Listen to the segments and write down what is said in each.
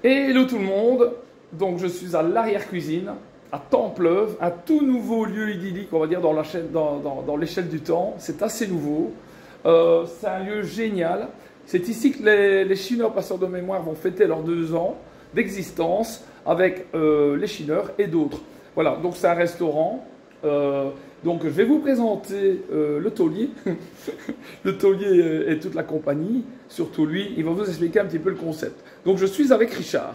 Hello tout le monde, donc je suis à l'arrière-cuisine, à Templeuve, un tout nouveau lieu idyllique, on va dire, dans l'échelle du temps. C'est assez nouveau, c'est un lieu génial. C'est ici que les Chineurs passeurs de mémoire vont fêter leurs 2 ans d'existence avec les Chineurs et d'autres. Voilà, donc c'est un restaurant. Donc je vais vous présenter le taulier, le taulier et toute la compagnie, surtout lui, il va vous expliquer un petit peu le concept. Donc je suis avec Richard.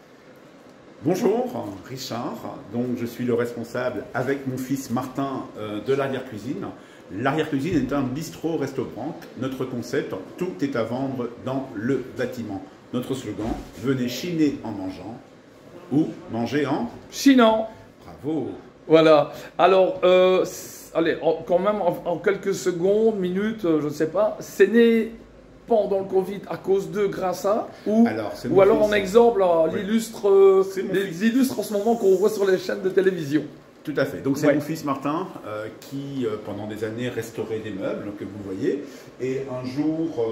Bonjour, Richard, donc je suis le responsable avec mon fils Martin de l'arrière-cuisine. L'arrière-cuisine est un bistrot-restaurant. Notre concept, tout est à vendre dans le bâtiment. Notre slogan, venez chiner en mangeant ou manger en Chinant. Bravo. Voilà, alors, allez, quand même en quelques secondes, minutes, je ne sais pas, c'est né pendant le Covid à cause de, grâce à, ou alors en exemple, les illustres en ce moment qu'on voit sur les chaînes de télévision. Tout à fait. Donc c'est mon fils Martin qui, pendant des années, restaurait des meubles que vous voyez. Et un jour,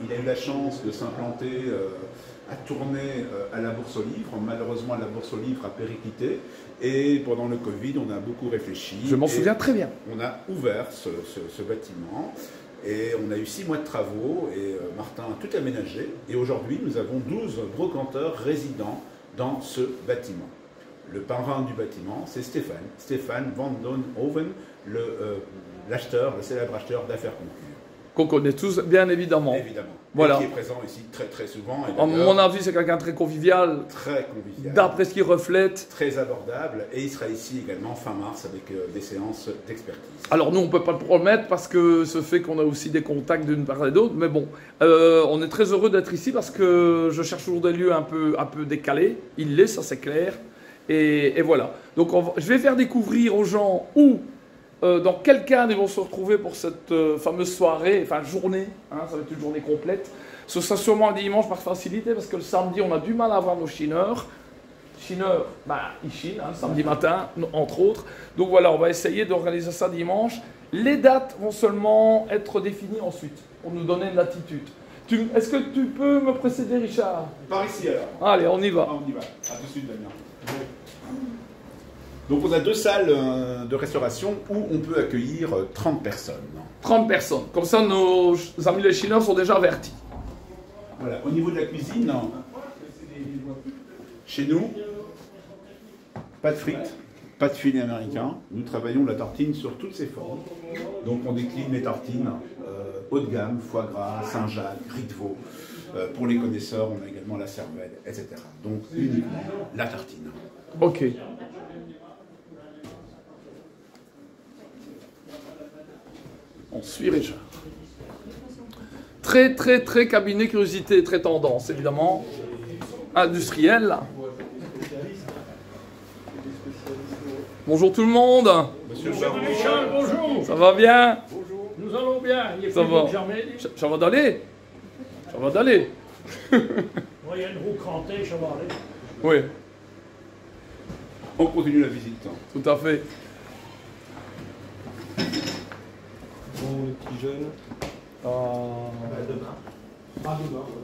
il a eu la chance de s'implanter à tourner à la Bourse aux Livres. Malheureusement, la Bourse aux Livres a périclité. Et pendant le Covid, on a beaucoup réfléchi. Je m'en souviens très bien. On a ouvert ce bâtiment. Et on a eu 6 mois de travaux. Et Martin a tout aménagé. Et aujourd'hui, nous avons 12 brocanteurs résidents dans ce bâtiment. Le parrain du bâtiment, c'est Stéphane Van Donhoven, l'acheteur, le célèbre acheteur d'affaires conclues. Qu'on connaît tous, bien évidemment. Évidemment. Voilà. Et qui est présent ici très souvent. À mon avis, c'est quelqu'un de très convivial. Très convivial. D'après ce qu'il reflète. Très abordable. Et il sera ici également fin mars avec des séances d'expertise. Alors nous, on ne peut pas le promettre parce que ce fait qu'on a aussi des contacts d'une part et d'autre. Mais bon, on est très heureux d'être ici parce que je cherche toujours des lieux un peu décalés. Il l'est, ça c'est clair. Et voilà. Donc je vais faire découvrir aux gens où, dans quel cadre ils vont se retrouver pour cette fameuse soirée, enfin journée, hein, ça va être une journée complète. Ce sera sûrement un dimanche par facilité parce que le samedi on a du mal à avoir nos chineurs. Chineurs, ils chinent, hein, samedi matin, entre autres. Donc voilà, on va essayer d'organiser ça dimanche. Les dates vont seulement être définies ensuite, pour nous donner une latitude. Est-ce que tu peux me précéder, Richard? Par ici alors. Allez, on y va. On y va. À tout de suite, Damien. Donc on a 2 salles de restauration où on peut accueillir 30 personnes. 30 personnes. Comme ça, nos amis les Chineurs sont déjà avertis. Voilà. Au niveau de la cuisine, chez nous, pas de frites, pas de filet américain. Nous travaillons la tartine sur toutes ses formes. Donc on décline les tartines haut de gamme, foie gras, Saint-Jacques, riz de veau. Pour les connaisseurs, on a également la cervelle, etc. Donc uniquement la tartine. Ok. On suit Richard. Très cabinet curiosité, très tendance, évidemment. Industriel. Bonjour tout le monde. Monsieur Richard, bonjour. Ça va bien? Bonjour. Nous allons bien. Il est Ça plus va. beau que jamais. Ça va d'aller. Ça va d'aller. Moi, il y a une roue crantée, ça va aller. Oui, On continue la visite. tout à fait. Bon, les petits jeunes.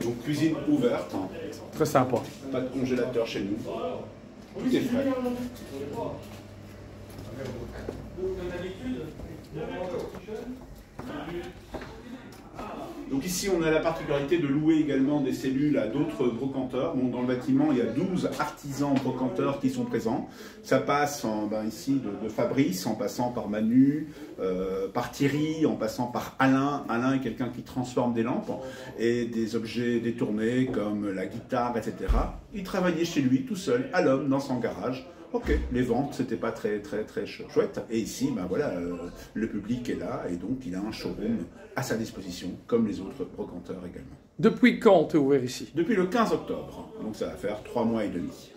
Donc cuisine ouverte, Très sympa. pas de congélateur chez nous. Tout est frais. Donc ici, on a la particularité de louer également des cellules à d'autres brocanteurs. Bon, dans le bâtiment, il y a 12 artisans brocanteurs qui sont présents. Ça passe ici de Fabrice, en passant par Manu, par Thierry, en passant par Alain. Alain est quelqu'un qui transforme des lampes et des objets détournés comme la guitare, etc. Il travaillait chez lui tout seul, à l'homme, dans son garage. Ok, les ventes, c'était pas très chouette. Et ici, voilà, le public est là et donc il a un showroom à sa disposition, comme les autres brocanteurs également. Depuis quand tu es ouvert ici? Depuis le 15 octobre, donc ça va faire 3 mois et demi.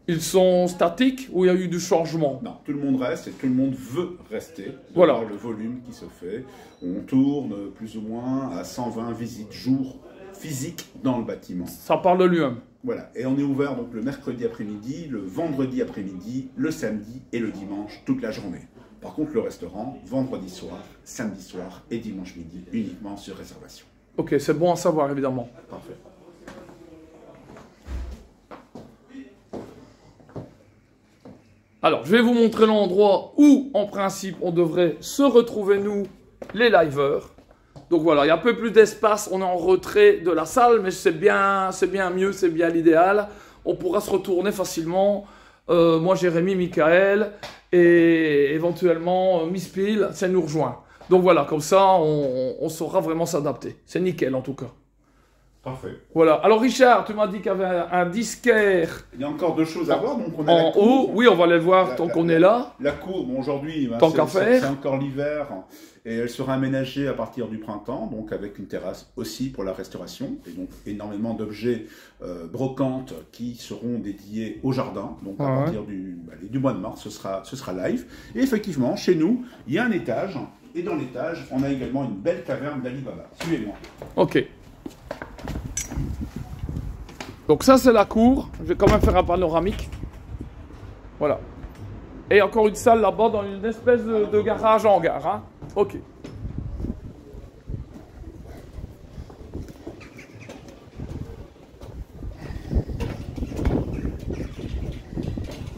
Ils sont statiques ou il y a eu du changement? Non, tout le monde reste et tout le monde veut rester. Voilà. Le volume qui se fait. On tourne plus ou moins à 120 visites jour physiques dans le bâtiment. Ça parle de lui-même. Voilà, et on est ouvert donc le mercredi après-midi, le vendredi après-midi, le samedi et le dimanche toute la journée. Par contre, le restaurant, vendredi soir, samedi soir et dimanche midi, uniquement sur réservation. Ok, c'est bon à savoir, évidemment. Parfait. Alors, je vais vous montrer l'endroit où, en principe, on devrait se retrouver, nous, les liveurs. Donc voilà, il y a un peu plus d'espace, on est en retrait de la salle, mais c'est bien mieux, c'est bien l'idéal. On pourra se retourner facilement. Moi, Jérémy, Michael et éventuellement Miss Peel, ça nous rejoint. Donc voilà, comme ça, on saura vraiment s'adapter. C'est nickel en tout cas. Parfait. Voilà. Alors Richard, tu m'as dit qu'il y avait un disquaire. Il y a encore deux choses à voir. Donc on a En haut, oui, on va aller voir tant qu'on est là. La cour, bon, aujourd'hui, Tant qu'à faire. C'est encore l'hiver et elle sera aménagée à partir du printemps, donc avec une terrasse aussi pour la restauration et donc énormément d'objets brocantes qui seront dédiés au jardin. Donc à partir du mois de mars, ce sera live. Et effectivement, chez nous, il y a un étage et dans l'étage, on a également une belle caverne d'Alibaba. Suivez-moi. Ok. Donc ça c'est la cour, je vais quand même faire un panoramique. Voilà. Et encore une salle là-bas dans une espèce de garage hangar. Hein. Ok.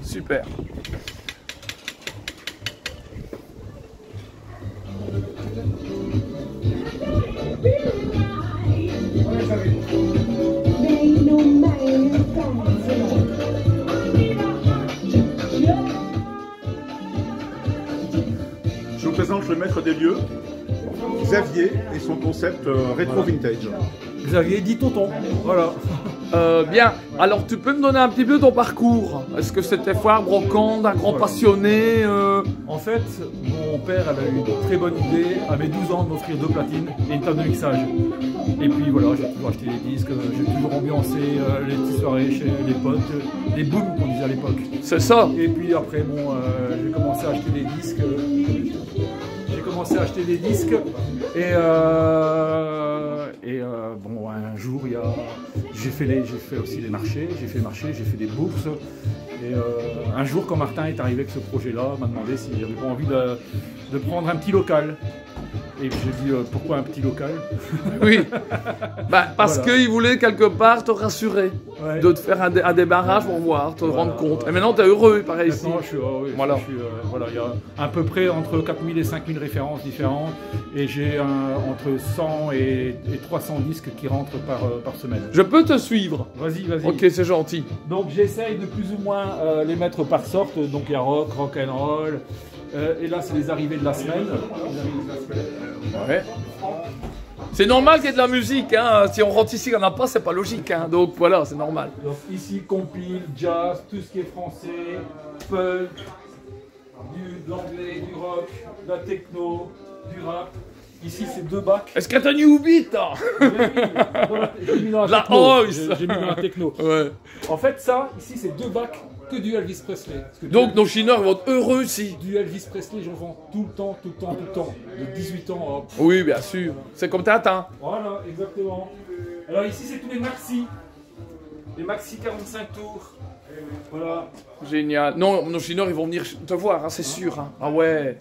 Super. Je vous présente le maître des lieux, Xavier, et son concept rétro vintage. Xavier dit tonton, voilà. Bien, alors tu peux me donner un petit peu ton parcours? Est-ce que c'était foire, brocante, un grand passionné En fait, mon père avait eu une très bonne idée, à mes 12 ans, de m'offrir 2 platines et une table de mixage. Et puis voilà, j'ai toujours acheté des disques, j'ai toujours ambiancé les petites soirées chez les potes, les booms qu'on disait à l'époque. C'est ça. Et puis après, bon, j'ai commencé à acheter des disques. Bon, un jour, j'ai fait aussi des marchés, j'ai fait des bourses. Et un jour, quand Martin est arrivé avec ce projet-là, m'a demandé si j'avais pas envie de prendre un petit local. Et j'ai dit pourquoi un petit local? Oui, parce qu'il voulait quelque part te rassurer, de te faire un débarrage pour voir, te rendre compte. Et maintenant tu es heureux, pareil ici. Voilà, il y a à peu près entre 4000 et 5000 références différentes et j'ai entre 100 et 300 disques qui rentrent par semaine. Je peux te suivre? Vas-y. Ok, c'est gentil. Donc j'essaye de plus ou moins les mettre par sorte, donc il y a rock and roll. Et là, c'est les arrivées de la semaine. Ouais. C'est normal qu'il y ait de la musique, hein. Si on rentre ici, il n'y en a pas, c'est pas logique, hein. Donc voilà, c'est normal. Donc ici, compile, jazz, tout ce qui est français, punk, de l'anglais, du rock, de la techno, du rap. Ici, c'est 2 bacs. Est-ce que t'as new beat, hein? J'ai mis dans la house. J'ai mis dans la techno. Ouais. En fait, ça, ici, c'est 2 bacs que du Elvis Presley. Donc nos chineurs vont être heureux ici. Du Elvis Presley, j'en vends tout le temps. De 18 ans, hop. Oui, bien sûr. C'est comme Tintin. Voilà, exactement. Alors ici, c'est tous les maxi. Les maxi 45 tours. Voilà. Génial. Non, nos chineurs, ils vont venir te voir, hein, c'est sûr. Hein. Ah ouais.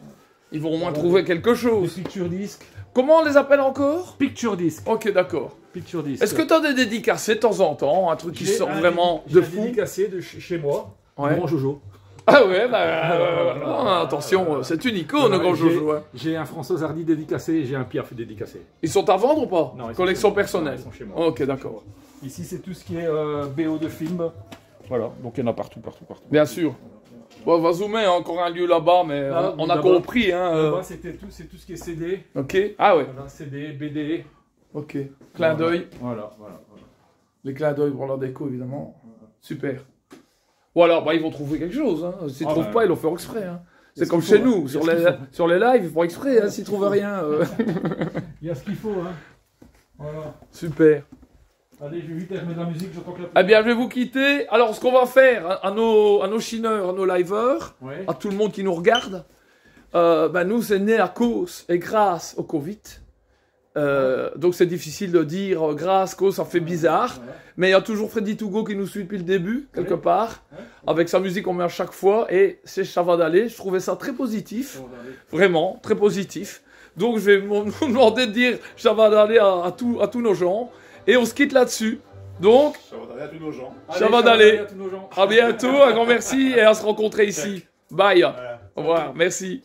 Ils vont au moins trouver quelque chose. Des picture disques. Comment on les appelle encore? Picture disque. Ok, d'accord. Picture disque. Est-ce que tu as des dédicacés de temps en temps? Un truc qui sort vraiment de fou? J'ai dédicacé de chez moi. Ouais. Grand Jojo. Ah ouais, attention, c'est une icône, Grand Jojo. Hein. J'ai un François Hardy dédicacé et j'ai un Piaf dédicacé. Ils sont à vendre ou pas? Non, collection personnelle. Ils sont chez moi. Ok, d'accord. Ici, c'est tout ce qui est BO de film. Voilà, donc il y en a partout. Bien sûr. Bon, on va zoomer, hein, encore un lieu là-bas, mais là, on a compris. Hein, là-bas, c'est tout ce qui est CD. Ok. Ah ouais. Voilà, CD, BD. Ok. Clin d'œil. Voilà. Les clins d'œil pour la déco, évidemment. Super. Ou alors, ils vont trouver quelque chose. Hein. S'ils ne trouvent pas, ils l'ont fait exprès. Hein. C'est comme chez nous, sur les lives, ils font exprès, hein, s'ils ne trouvent rien. Il y a ce qu'il faut. Hein. Voilà. Super. Allez, je vais vite mettre de la musique, j'entends que la... Eh bien, je vais vous quitter. Alors, ce qu'on va faire à nos chineurs, à nos liveurs, à tout le monde qui nous regarde, nous, c'est né à cause et grâce au Covid. Donc, c'est difficile de dire grâce, cause, ça fait bizarre. Mais il y a toujours Freddy Tougo qui nous suit depuis le début, quelque part. Avec sa musique, on met à chaque fois. Et c'est Chavadalé. Je trouvais ça très positif. Vraiment, très positif. Donc, je vais vous demander de dire Chavadalé à tous nos gens. Et on se quitte là-dessus. Donc, Chavadalé à tous nos gens. Chavadalé. À bientôt, un grand merci et à se rencontrer ici. Bye. Voilà. Au revoir. Merci.